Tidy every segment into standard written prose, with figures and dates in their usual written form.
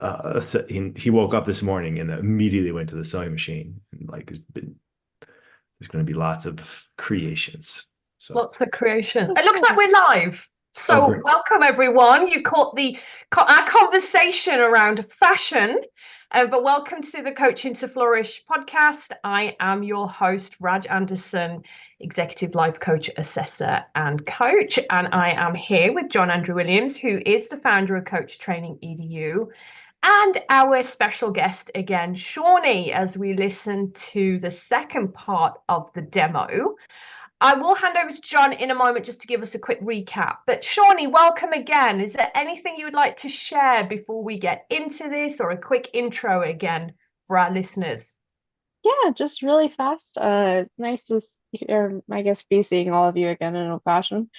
So he woke up this morning and immediately went to the sewing machine. And like, there's going to be lots of creations. So, Lots of creations. It looks like we're live. oh, So great. welcome everyone. You caught our conversation around fashion, but welcome to the Coaching to Flourish podcast. I am your host, Raj Anderson, Executive Life Coach, Assessor, and Coach, and I am here with John Andrew Williams, who is the founder of Coach Training EDU, and our special guest again, Shawnee, as we listen to the second part of the demo. I will hand over to John in a moment just to give us a quick recap. But Shawnee, welcome again. Is there anything you would like to share before we get into this, or a quick intro again for our listeners? Yeah, just really fast. Nice to hear, I guess, be seeing all of you again in old fashion.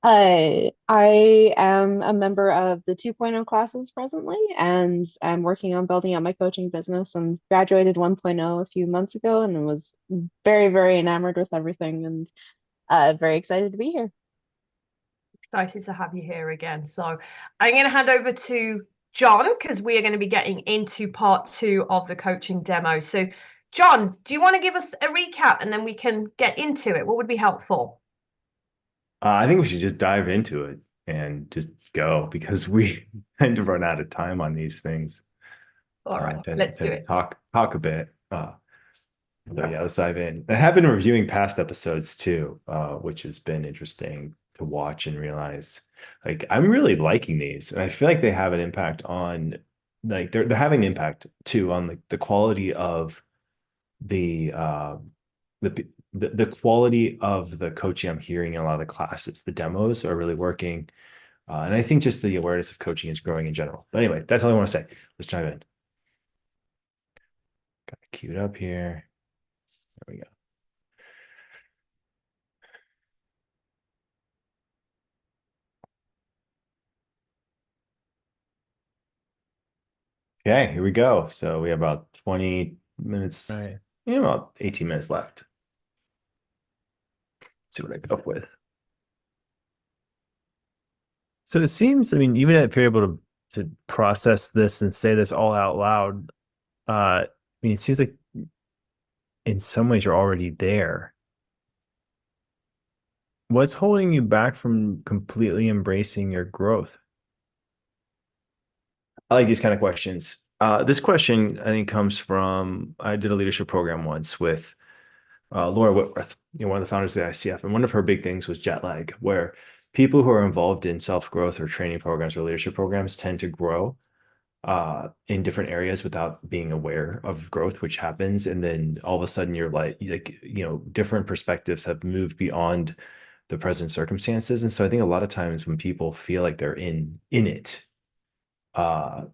I am a member of the 2.0 classes presently, and I'm working on building out my coaching business and graduated 1.0 a few months ago and was very, very enamored with everything and very excited to be here. Excited to have you here again. So I'm going to hand over to John because we are going to be getting into part two of the coaching demo. So, John, do you want to give us a recap and then we can get into it? What would be helpful? I think we should just dive into it and just go because we tend to run out of time on these things. All right, Tend let's do to it. talk a bit. So yeah, let's dive in. I have been reviewing past episodes too, which has been interesting to watch and realize like I'm really liking these, and I feel like they have an impact on like they're having an impact too on like the quality of the the quality of the coaching I'm hearing in a lot of the classes. The demos are really working, and I think just the awareness of coaching is growing in general. But anyway, that's all I want to say. Let's dive in. Got it queued up here. There we go. Okay, here we go. So we have about 20 minutes, Right. about 18 minutes left. Let's see what I go up with. So it seems, I mean, even if you're able to process this and say this all out loud, I mean, it seems like in some ways you're already there. What's holding you back from completely embracing your growth? I like these kind of questions. This question, I think, comes from I did a leadership program once with Laura Whitworth, one of the founders of the ICF, and one of her big things was jet lag, where people who are involved in self-growth or training programs or leadership programs tend to grow in different areas without being aware of growth, which happens, and then all of a sudden you're like different perspectives have moved beyond the present circumstances, and so I think a lot of times when people feel like they're in it, uh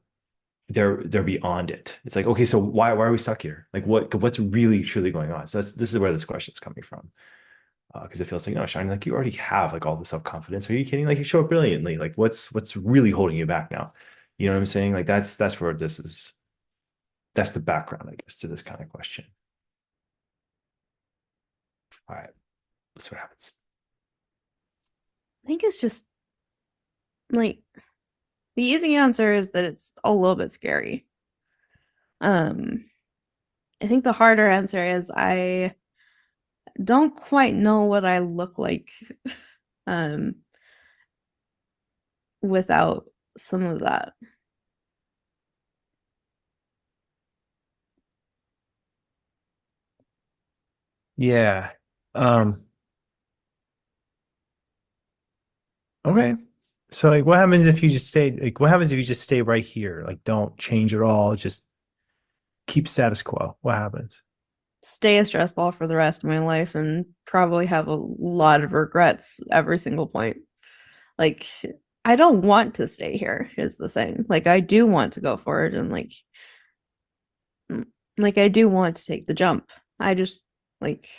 they're beyond it. It's like, okay, so why are we stuck here? Like what's really truly going on? So this is where this question is coming from. Because it feels like, no, Shine, like you already have like all the self-confidence. Are you kidding? Like you show up brilliantly. Like what's really holding you back now? You know what I'm saying? Like that's where this is. That's the background, I guess, to this kind of question. All right, let's see what happens. I think it's just like the easy answer is that it's a little bit scary. I think the harder answer is I don't quite know what I look like um without some of that. Yeah. Okay. So like what happens if you just stay like what happens if you just stay right here? Like don't change at all, just keep status quo. What happens? Stay a stress ball for the rest of my life and probably have a lot of regrets every single point. Like I don't want to stay here is the thing. Like I do want to go forward and like I do want to take the jump. I just like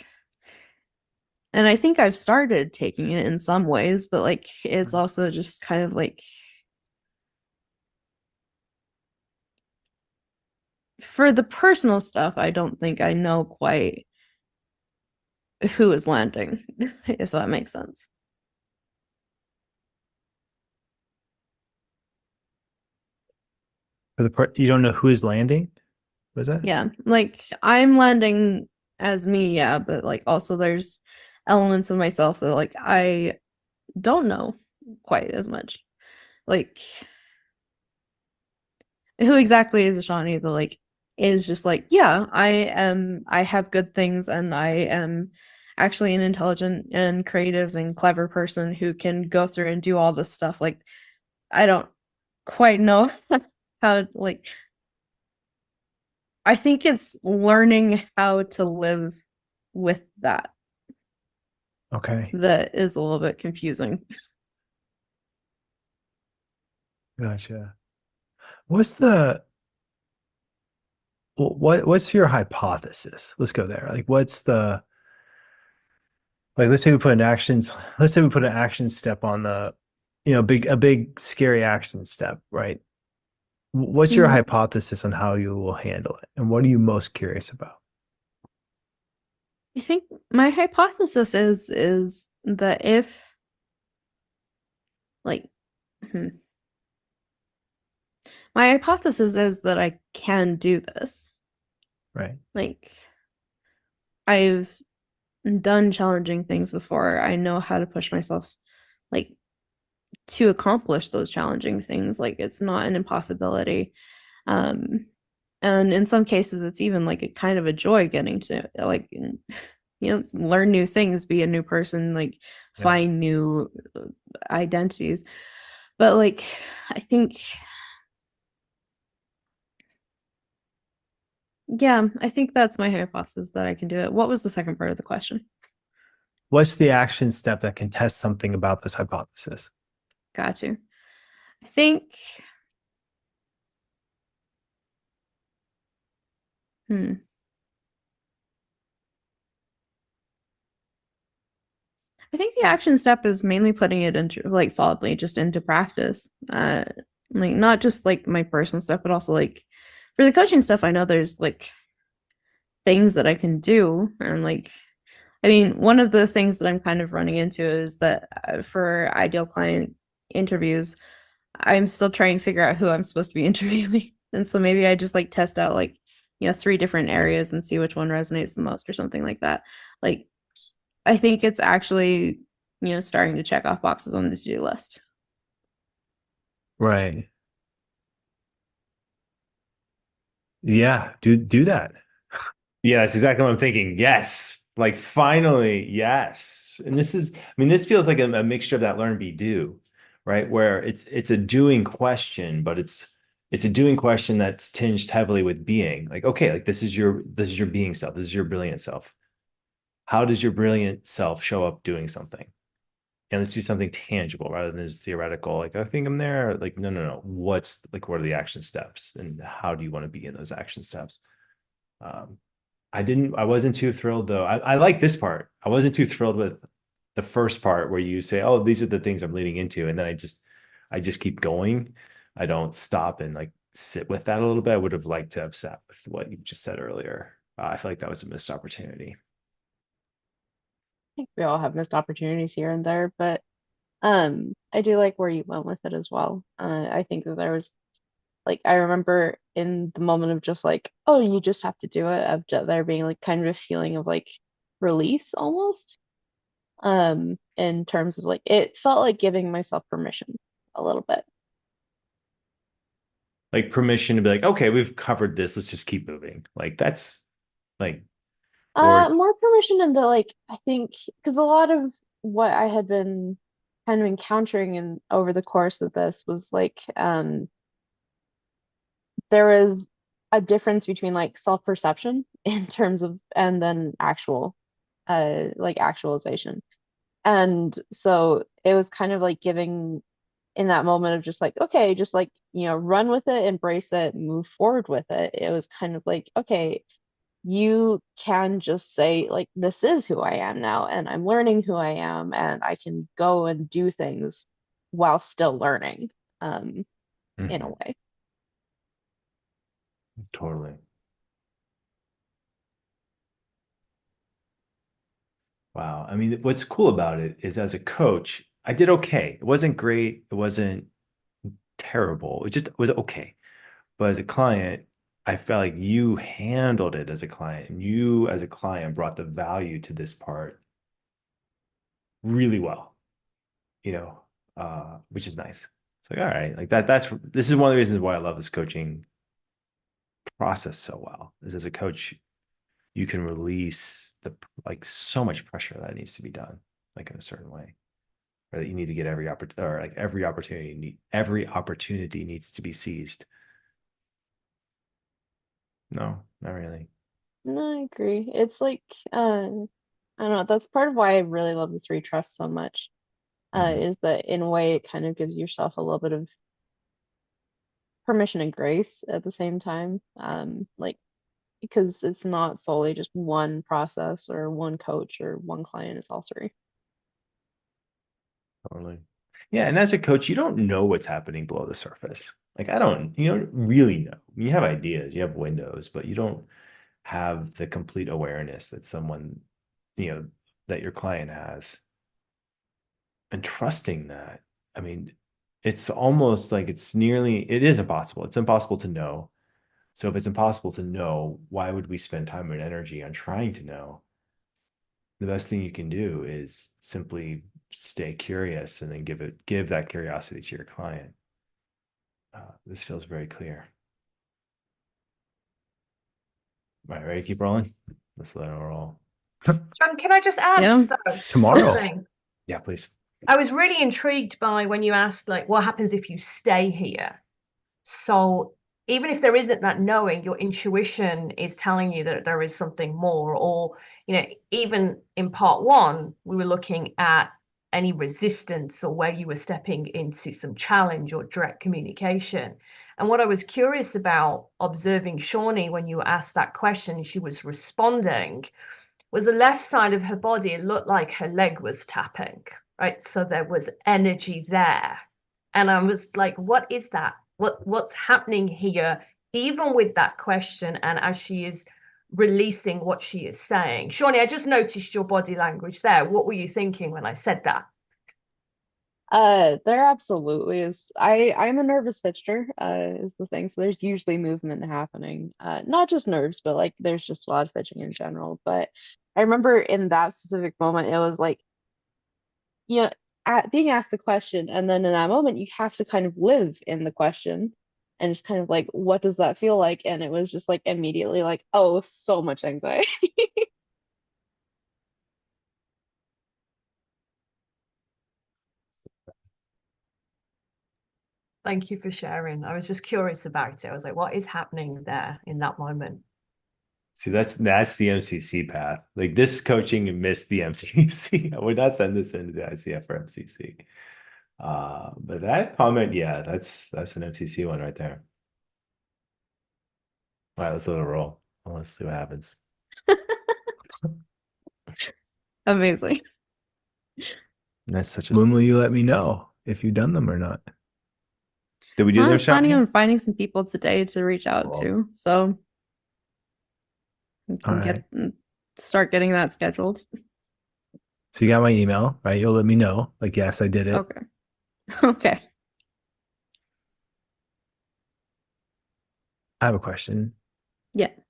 and I think I've started taking it in some ways, but like it's also just kind of like for the personal stuff, I don't think I know quite who is landing, if that makes sense. For the part you don't know who is landing? Was that? Yeah, like I'm landing as me, yeah, but like also there's elements of myself that like I don't know quite as much. Like who exactly is Ashani that like is just like, yeah, I have good things and I am actually an intelligent and creative and clever person who can go through and do all this stuff. Like I don't quite know how like I think it's learning how to live with that Okay. that is a little bit confusing. Gotcha. What's the what's your hypothesis? Let's go there. Like what's the like let's say we put an action step on the a big scary action step, right? What's your Mhm. hypothesis on how you will handle it? And what are you most curious about? I think my hypothesis is that if like hmm, my hypothesis is that I can do this. Right. Like I've done challenging things before. I know how to push myself like to accomplish those challenging things. Like it's not an impossibility. Um and in some cases it's even like a kind of a joy getting to like learn new things, be a new person, like Yeah. find new identities. But like I think yeah, I think that's my hypothesis that I can do it. What was the second part of the question? What's the action step that can test something about this hypothesis? Got you. I think hmm I think the action step is mainly putting it into like solidly just into practice. Like not just like my personal stuff, but also like for the coaching stuff, I know there's like things that I can do. And like, I mean, one of the things that I'm kind of running into is that for ideal client interviews, I'm still trying to figure out who I'm supposed to be interviewing. And so maybe I just like test out like, 3 different areas and see which one resonates the most or something like that. Like, I think it's actually, starting to check off boxes on the to-do list. Right. Yeah, do that. Yeah, that's exactly what I'm thinking. Yes. Like finally, yes. And this feels like a mixture of that learn, be, do, right? Where it's a doing question, but it's a doing question that's tinged heavily with being. Like, okay, like this is your being self. This is your brilliant self. How does your brilliant self show up doing something? And let's do something tangible rather than just theoretical. Like, I think I'm there. Like, no. What are the action steps and how do you want to be in those action steps? Um, I wasn't too thrilled though. I like this part. I wasn't too thrilled with the first part where you say, oh, these are the things I'm leading into. And then I just keep going. I don't stop and like sit with that a little bit. I would have liked to have sat with what you just said earlier. I feel like that was a missed opportunity. Think we all have missed opportunities here and there, but I do like where you went with it as well. I think that there was like I remember in the moment of just like, oh, you just have to do it, of there being like kind of a feeling of like release almost. In terms of like it felt like giving myself permission a little bit. Like permission to be like, okay, we've covered this. Let's just keep moving. Like that's like, or More permission in the like I think because a lot of what I had been kind of encountering in over the course of this was like there is a difference between like self-perception in terms of and then actual like actualization. And so it was kind of like giving in that moment of just like, okay, just like, run with it, embrace it, move forward with it. It was kind of like, okay, you can just say like, this is who I am now, and I'm learning who I am, and I can go and do things while still learning, in a way. totally. Wow. I mean, what's cool about it is as a coach, I did okay. It wasn't great. It wasn't terrible. It was okay. But as a client, I felt like you handled it as a client, and you as a client brought the value to this part really well, which is nice. It's like, all right, like this is one of the reasons why I love this coaching process so well, is as a coach, you can release so much pressure that needs to be done like in a certain way, or that you need to get every opportunity needs to be seized. No, not really. No, I agree. It's like, I don't know, that's part of why I really love the three trusts so much. Is that in a way it kind of gives yourself a little bit of permission and grace at the same time. Like, because it's not solely just one process or one coach or one client, it's all three. Totally. Yeah, and as a coach, you don't know what's happening below the surface. Like you don't really know. You have ideas, you have windows, but you don't have the complete awareness that that your client has. And trusting that, I mean, it's almost like it is impossible. It's impossible to know. So if it's impossible to know, why would we spend time and energy on trying to know? The best thing you can do is simply stay curious and then give that curiosity to your client. This feels very clear. All right, ready to keep rolling? Let's let it roll. John, can I just add Tomorrow. something? Yeah, please. I was really intrigued by when you asked, like, what happens if you stay here? So even if there isn't that knowing, your intuition is telling you that there is something more. Or, even in part one, we were looking at any resistance or where you were stepping into some challenge or direct communication. And what I was curious about observing Shawnee when you asked that question, she was responding, was the left side of her body. It looked like her leg was tapping, right? So there was energy there. And I was like, what is that? What's happening here? Even with that question, and as she is releasing what she is saying. Shawnee, I just noticed your body language there. What were you thinking when I said that? There absolutely is. I'm a nervous fidgeter, is the thing. So there's usually movement happening. Not just nerves, but like there's just a lot of fidgeting in general. But I remember in that specific moment, it was like, you know, being asked the question, and then in that moment, you have to kind of live in the question, and it's kind of like, what does that feel like? And it was just like immediately like, oh, so much anxiety. Thank you for sharing. I was just curious about it. I was like, what is happening there in that moment? See, that's the MCC path. Like this coaching missed the MCC. I would not send this into the ICF for MCC. But that comment, yeah, that's an MCC one right there. All right, let's let it roll. Let's see what happens. Amazing. That's such a. When will you let me know if you've done them or not? Did we do I those? was planning Shawnee? on finding some people today to reach out Cool. to, so we All can right. start getting that scheduled. So you got my email, right? You'll let me know. Like, yes, I did it. Okay. Okay. I have a question. Yeah. It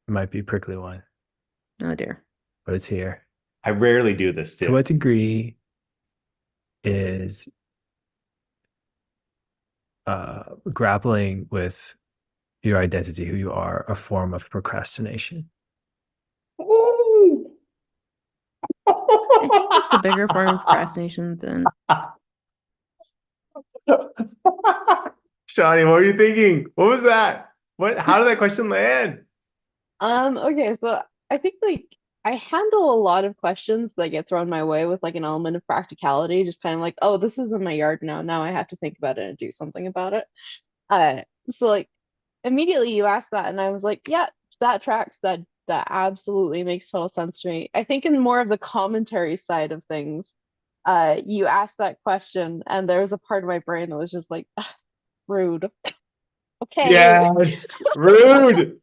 might be a prickly one, Oh dear. but it's here. I rarely do this To too. what degree is grappling with your identity, who you are, a form of procrastination? I think it's a bigger form of procrastination than Shawnee, what were you thinking? What was that? How did that question land? Okay, so I think like I handle a lot of questions that get thrown my way with like an element of practicality, just kind of like, oh, this is in my yard now. Now I have to think about it and do something about it. So like immediately you asked that, and I was like, yeah, that tracks. That absolutely makes total sense to me. I think in more of the commentary side of things, you asked that question, and there was a part of my brain that was just like, rude. Okay. Yes, rude.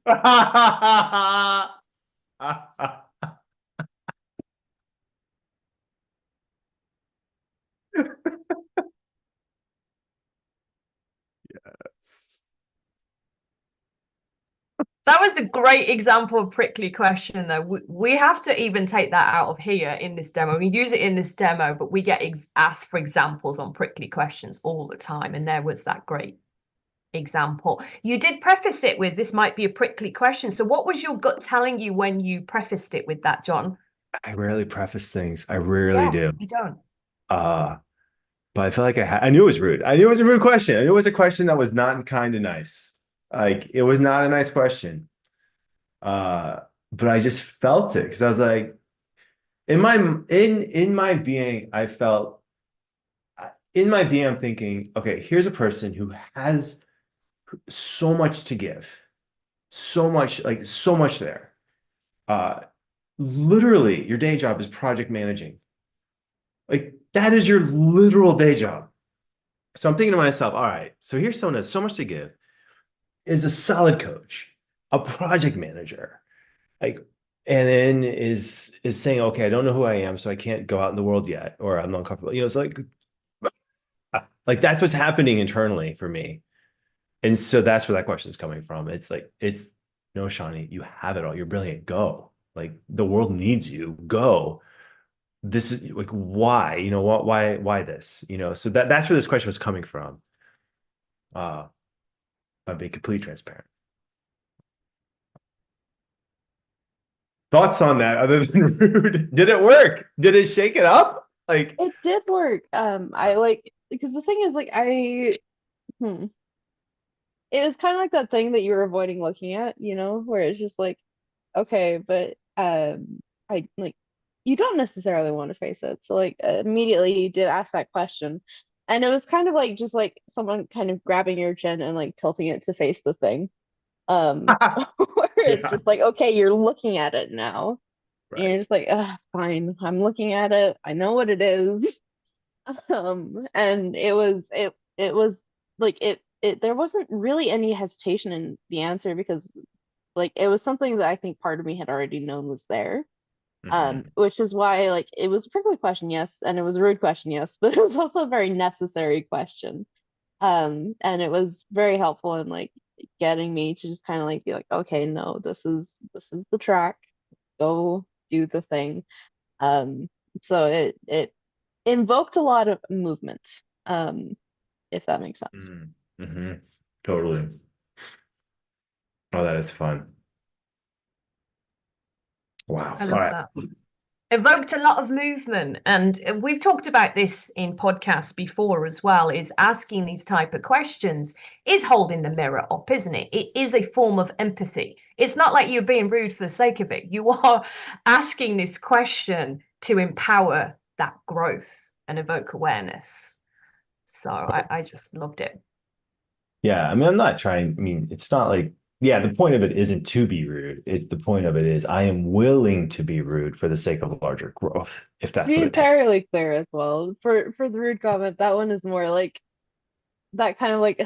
That was a great example of prickly question, though. We have to even take that out of here in this demo. We use it in this demo, but we get asked for examples on prickly questions all the time. And there was that great example. You did preface it with, this might be a prickly question. So what was your gut telling you when you prefaced it with that, John? I rarely preface things. I rarely do. You don't. But I feel like I knew it was rude. I knew it was a rude question. I knew it was a question that was not kind and nice. Like, it was not a nice question. But I just felt it because I was like, in my being, I felt in my being, I'm thinking, okay, here's a person who has so much to give, so much there. Literally, your day job is project managing. Like, that is your literal day job. So I'm thinking to myself, all right, so here's someone who has so much to give, is a solid coach, a project manager, like, and then is saying, okay, I don't know who I am, so I can't go out in the world yet, or I'm uncomfortable. It's like that's what's happening internally for me. And so that's where that question is coming from. It's like, no, Shawnee, you have it all. You're brilliant. Go. Like, the world needs you. Go. This is like, why? Why this? So that's where this question was coming from. By being completely transparent. Thoughts on that other than rude? Did it work? Did it shake it up? Like, It did work. I like, because the thing is, like, it was kind of like that thing that you were avoiding looking at, where it's just like, okay, but I like, you don't necessarily want to face it. So like immediately you did ask that question. And it was kind of like just like someone kind of grabbing your chin and like tilting it to face the thing. Where it's just like, yes. okay, you're looking at it now. And you're Right. just like, fine, I'm looking at it. I know what it is. And it was like there wasn't really any hesitation in the answer because like it was something that I think part of me had already known was there. Mhm. Which is why like it was a prickly question, yes, and it was a rude question, yes, but it was also a very necessary question. And it was very helpful in like getting me to just kind of like be like, okay, no, this is the track. Go do the thing. Um, so it invoked a lot of movement, if that makes sense. Mhm. Totally. Oh, that is fun. Wow. I All love right. that. Evoked a lot of movement, and we've talked about this in podcasts before as well, is asking these type of questions is holding the mirror up, isn't it? It is a form of empathy. It's not like you're being rude for the sake of it. You are asking this question to empower that growth and evoke awareness. So I just loved it. Yeah. I mean, I'm not trying. I mean, it's not like, yeah, the point of it isn't to be rude. The point of it is I am willing to be rude for the sake of larger growth, if To that's be what it takes. entirely clear as well, for the rude comment, that one is more like that kind of like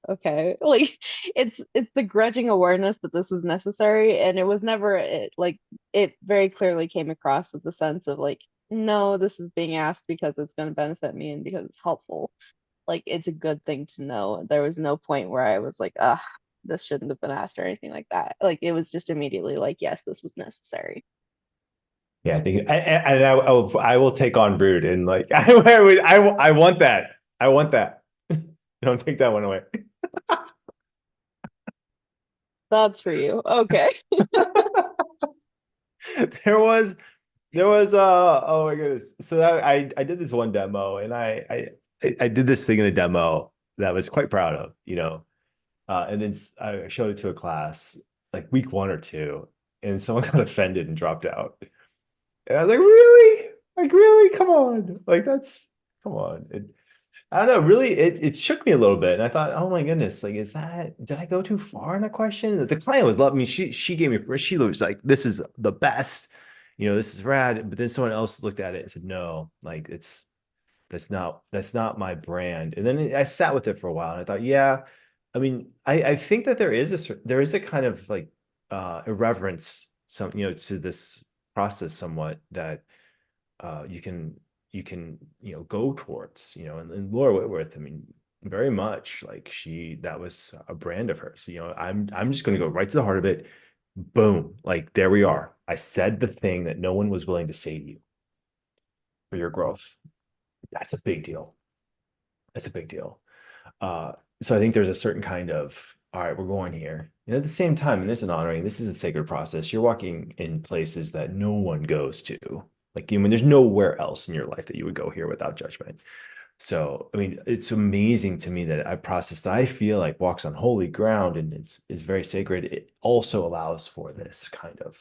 okay, like it's the grudging awareness that this was necessary, and it was never it like it very clearly came across with the sense of like, no, this is being asked because it's going to benefit me and because it's helpful. Like it's a good thing to know. There was no point where I was like, this shouldn't have been asked or anything like that. Like it was just immediately like, yes, this was necessary. Yeah, I think I will take on rude and like I want that. I want that. Don't take that one away. That's for you. Okay. There was oh my goodness. So I did this one demo and I did this thing in a demo that I was quite proud of, and then I showed it to a class like week 1 or 2, and someone got offended and dropped out. And I was like, really? Like, really? Come on. Like, come on. I don't know, really, it shook me a little bit. And I thought, oh my goodness, like, did I go too far in that question? The client was loving me. She gave me, she was like, this is the best, this is rad. But then someone else looked at it and said, no, like, that's not my brand. And then I sat with it for a while and I thought, yeah, I mean, I think that there is a kind of like irreverence, to this process somewhat that you can go towards, and Laura Whitworth, I mean, very much like that was a brand of hers. I'm just going to go right to the heart of it. Boom. Like there we are. I said the thing that no one was willing to say to you for your growth. That's a big deal. That's a big deal. So I think there's a certain kind of, all right, we're going here. And at the same time, and this is an honoring, this is a sacred process. You're walking in places that no one goes to. Like, there's nowhere else in your life that you would go here without judgment. So, I mean, it's amazing to me that a process that I feel like walks on holy ground and is very sacred. It also allows for this kind of,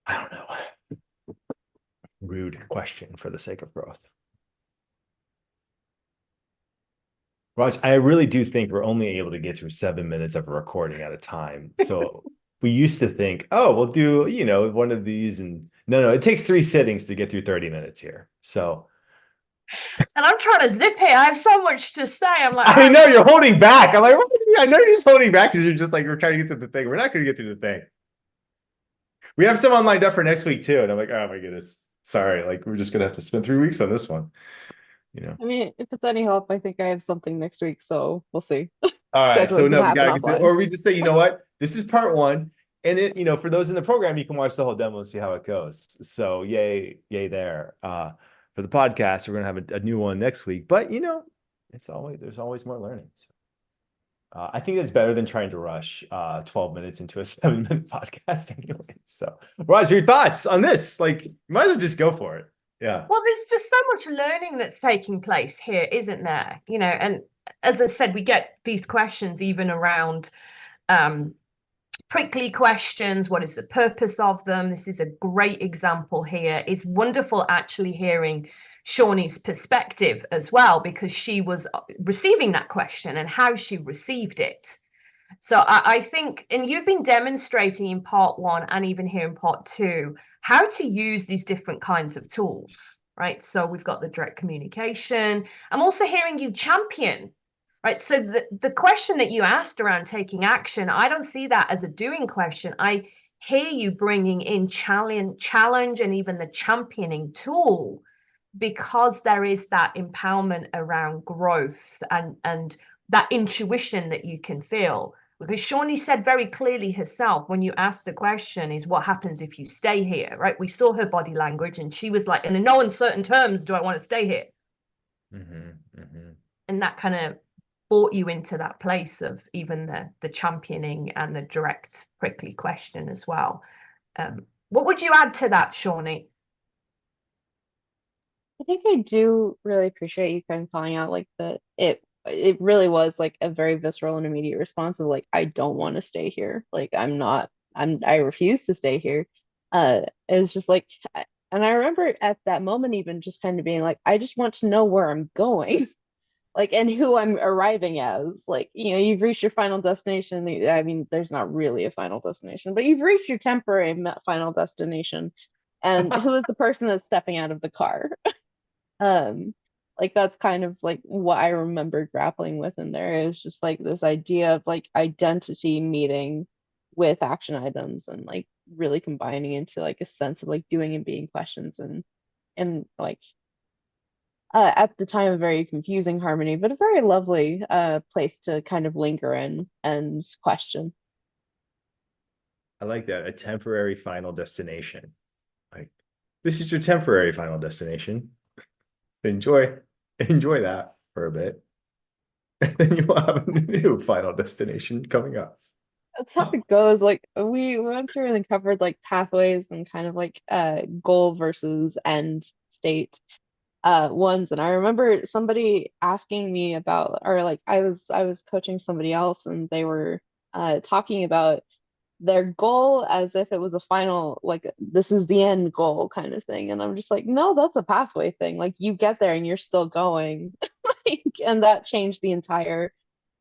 I don't know, rude question for the sake of growth. Raj, I really do think we're only able to get through 7 minutes of a recording at a time. So we used to think, oh, we'll do, one of these. And no, it takes 3 sittings to get through 30 minutes here. So. And I'm trying to zip it. I have so much to say. I'm like, I know you're holding back. I'm like, I know you're just holding back because you're just like, we're trying to get through the thing. We're not going to get through the thing. We have some lined up for next week too. And I'm like, oh my goodness. Sorry. Like, we're just going to have to spend 3 weeks on this one. I mean, if it's any help, I think I have something next week, so we'll see. All right. So no, we gotta offline. or we just say, you know what? This is part 1. And for those in the program, you can watch the whole demo and see how it goes. So yay there. For the podcast, we're gonna have a new one next week. But there's always more learning. So, I think that's better than trying to rush 12 minutes into a 7-minute podcast anyway. So Roger, your thoughts on this? Like, you might as well just go for it. Yeah. Well, there's just so much learning that's taking place here, isn't there? And as I said, we get these questions even around prickly questions. What is the purpose of them? This is a great example here. It's wonderful actually hearing Shawnee's perspective as well, because she was receiving that question and how she received it. So I think, and you've been demonstrating in part 1 and even here in part 2, how to use these different kinds of tools, right? So we've got the direct communication. I'm also hearing you champion, right? So the question that you asked around taking action, I don't see that as a doing question. I hear you bringing in challenge and even the championing tool, because there is that empowerment around growth and that intuition that you can feel. Because Shawnee said very clearly herself, when you asked the question, is what happens if you stay here, right? We saw her body language and she was like, in no uncertain terms, do I want to stay here? And that kind of brought you into that place of even the championing and the direct prickly question as well. What would you add to that, Shawnee? I think I do really appreciate you kind of calling out like it really was like a very visceral and immediate response of like, I don't want to stay here. Like I refuse to stay here. It was just like, and I remember at that moment even just kind of being like, I just want to know where I'm going. Like, and who I'm arriving as. Like, you've reached your final destination. I mean, there's not really a final destination, but you've reached your temporary final destination. And who is the person that's stepping out of the car? Like that's kind of like what I remember grappling with in there is just like this idea of like identity meeting with action items and like really combining into like a sense of like doing and being questions and like at the time a very confusing harmony, but a very lovely place to kind of linger in and question. I like that. A temporary final destination. Like, this is your temporary final destination. Enjoy that for a bit. And then you will have a new final destination coming up. That's how it goes. Like we went through and covered like pathways and kind of like goal versus end state ones. And I remember somebody asking me about, or like I was coaching somebody else and they were talking about their goal as if it was a final, like this is the end goal kind of thing. And I'm just like, no, that's a pathway thing. Like you get there and you're still going. Like, and that changed the entire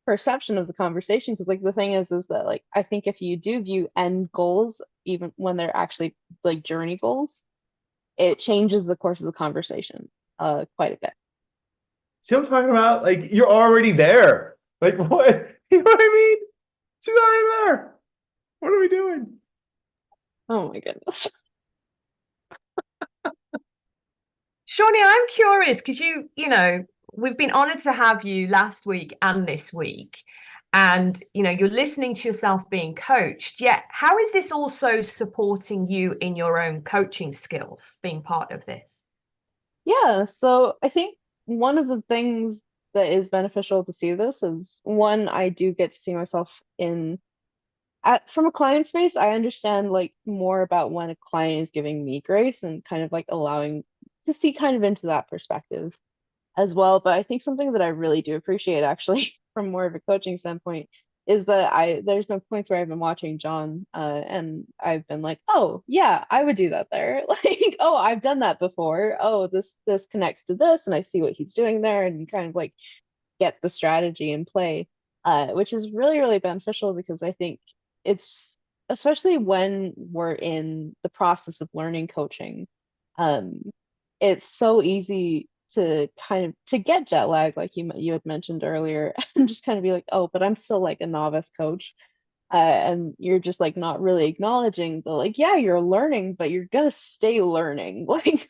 perception of the conversation. Because like the thing is that like I think if you do view end goals, even when they're actually like journey goals, it changes the course of the conversation quite a bit. See what I'm talking about? Like, you're already there. Like, what? You know what I mean? She's already there. What are we doing? Oh my goodness. Shawnee, I'm curious because you know, we've been honored to have you last week and this week. And you're listening to yourself being coached. Yet, how is this also supporting you in your own coaching skills, being part of this? Yeah, so I think one of the things that is beneficial to see this is one, I do get to see myself from a client space. I understand like more about when a client is giving me grace and kind of like allowing to see kind of into that perspective as well. But I think something that I really do appreciate actually from more of a coaching standpoint is that there's been points where I've been watching John and I've been like, oh yeah, I would do that there. Like, oh, I've done that before. Oh, this connects to this, and I see what he's doing there, and you kind of like get the strategy in play, which is really, really beneficial because I think it's especially when we're in the process of learning coaching, um, it's so easy to kind of to get jet lag, like you had mentioned earlier, and just kind of be like, oh, but I'm still like a novice coach. And you're just like not really acknowledging the like, yeah, you're learning, but you're gonna stay learning. Like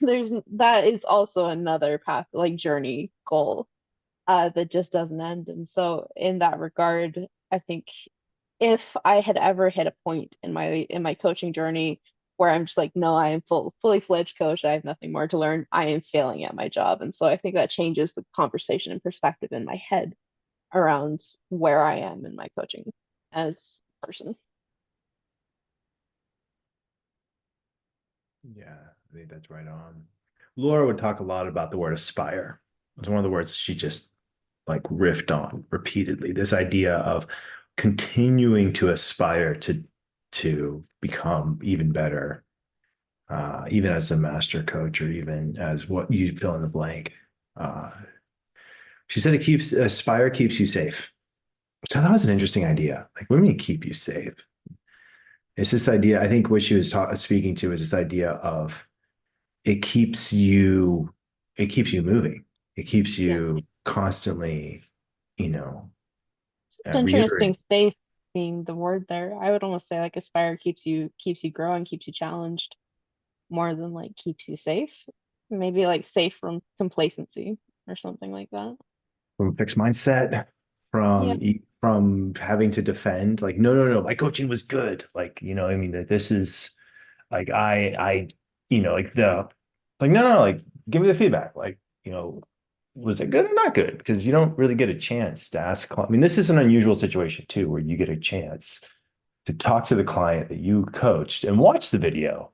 that is also another path, like journey goal that just doesn't end. And so in that regard, I think if I had ever hit a point in my coaching journey where I'm just like, no, I am fully fledged coach, I have nothing more to learn, I am failing at my job. And so I think that changes the conversation and perspective in my head around where I am in my coaching as a person. Yeah, I think that's right on. Laura would talk a lot about the word aspire. It's one of the words she just like riffed on repeatedly. This idea of continuing to aspire to become even better, even as a master coach or even as what you fill in the blank. She said aspire keeps you safe. So that was an interesting idea. Like, what do you mean keep you safe? It's this idea. I think what she was speaking to is this idea of it keeps you moving. It keeps Yeah. you constantly, you know, It's interesting, reiterating. safe being the word there. I would almost say like aspire keeps you growing, keeps you challenged more than like keeps you safe. Maybe like safe from complacency or something like that. From a fixed mindset, Yeah. from having to defend, like, no, my coaching was good. Like, I mean, that this is like like no, like, give me the feedback. Like, was it good or not good? Because you don't really get a chance to ask. I mean, this is an unusual situation too, where you get a chance to talk to the client that you coached and watch the video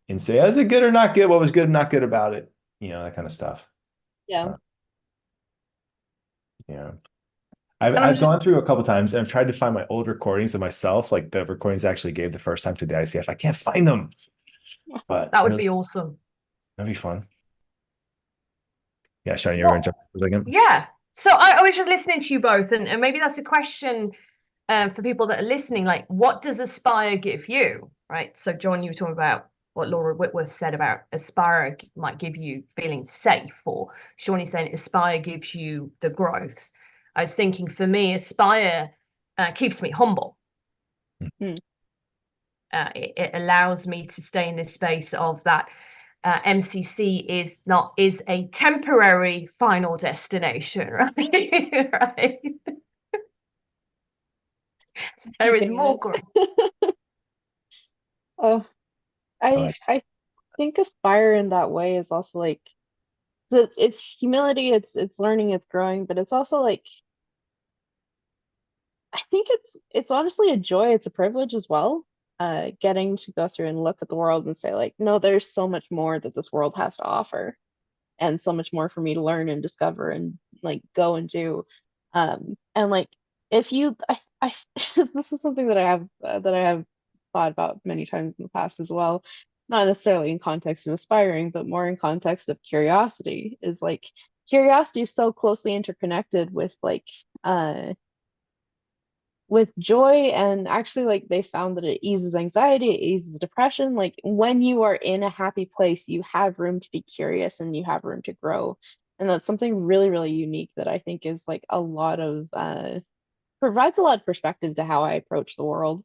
and say, is it good or not good? What was good and not good about it? That kind of stuff. Yeah. Yeah. I've And I was I've just, gone through a couple times and I've tried to find my old recordings of myself, like the recordings I actually gave the first time to the ICF. I can't find them, but that would be awesome. that'd be fun. Yeah, Sharon, you're going to Well, jump for a second. yeah. So I was just listening to you both, and maybe that's a question for people that are listening. Like, what does Aspire give you, right? So, John, you were talking about what Laura Whitworth said about Aspire might give you feeling safe, or Shawnee's saying Aspire gives you the growth. I was thinking for me, Aspire keeps me humble. Mm. It allows me to stay in this space of that MCC is a temporary final destination, right? Right. There is Keeping more it. growth. Oh, All I think aspire in that way is also like it's humility, it's learning, it's growing, but it's also like I think it's honestly a joy, it's a privilege as well. Getting to go through and look at the world and say like, no, there's so much more that this world has to offer, and so much more for me to learn and discover and like go and do. And like if you, I this is something that I have thought about many times in the past as well. Not necessarily in context of aspiring, but more in context of curiosity. Is like curiosity is so closely interconnected with joy, and actually like they found that it eases anxiety, it eases depression. Like when you are in a happy place, you have room to be curious and you have room to grow. And that's something really, really unique that I think is like a lot of provides a lot of perspective to how I approach the world,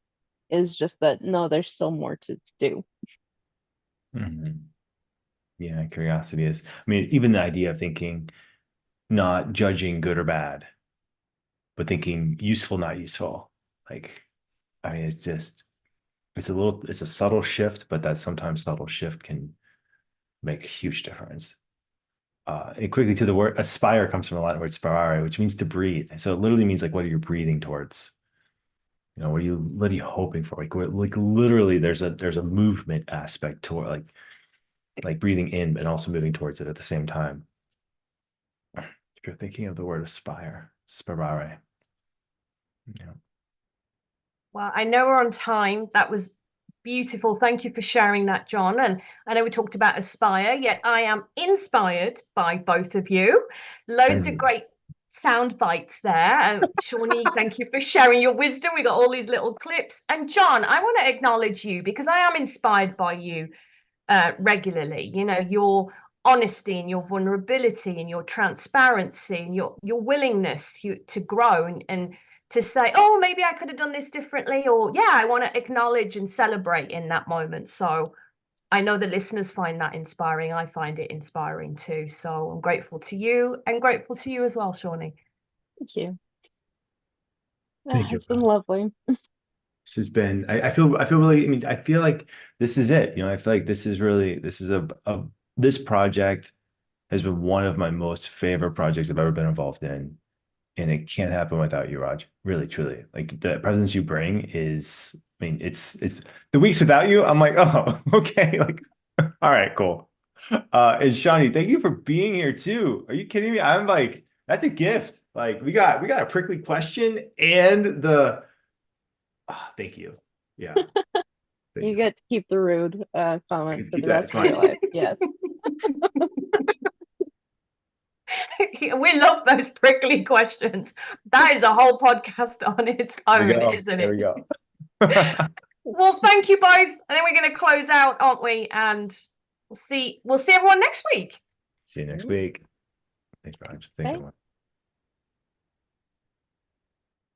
is just that no, there's still more to do. Mhm. Yeah, curiosity is. I mean, even the idea of thinking not judging good or bad, but thinking useful, not useful. Like, I mean, it's a subtle shift, but that sometimes subtle shift can make a huge difference. And quickly to the word aspire comes from the Latin word sparare, which means to breathe. So it literally means like, what are you breathing towards? You know, what are you hoping for? Like literally there's a movement aspect to it, like breathing in and also moving towards it at the same time. If you're thinking of the word aspire, sparare. Yeah. Well, I know we're on time. That was beautiful. Thank you for sharing that, John. And I know we talked about aspire, yet I am inspired by both of you. Loads of great sound bites there. Shawnee, thank you for sharing your wisdom. We got all these little clips. And John, I want to acknowledge you because I am inspired by you regularly. You know, your honesty and your vulnerability and your transparency and your willingness to grow and to say, oh, maybe I could have done this differently, or yeah, I want to acknowledge and celebrate in that moment. So I know the listeners find that inspiring. I find it inspiring too. So I'm grateful to you and grateful to you as well, Shawnee. Thank you. Thank you. It's been lovely. This has been, I feel really, I mean, I feel like this is it. You know, I feel like this is this project has been one of my most favorite projects I've ever been involved in. And it can't happen without you, Raj. Really, truly. Like the presence you bring is, I mean, it's the weeks without you, I'm like, oh, okay. Like, all right, cool. And Shawnee, thank you for being here too. Are you kidding me? I'm like, that's a gift. Like we got a prickly question and thank you. Yeah. You get to keep the rude comments for keep the that. rest of your life. Yes. We love those prickly questions. That is a whole podcast on its own, isn't There it? we go. Well, thank you both. I think we're going to close out, aren't we? And we'll see everyone next week. See you next week. Thanks, Raj. Thanks, Bye. everyone.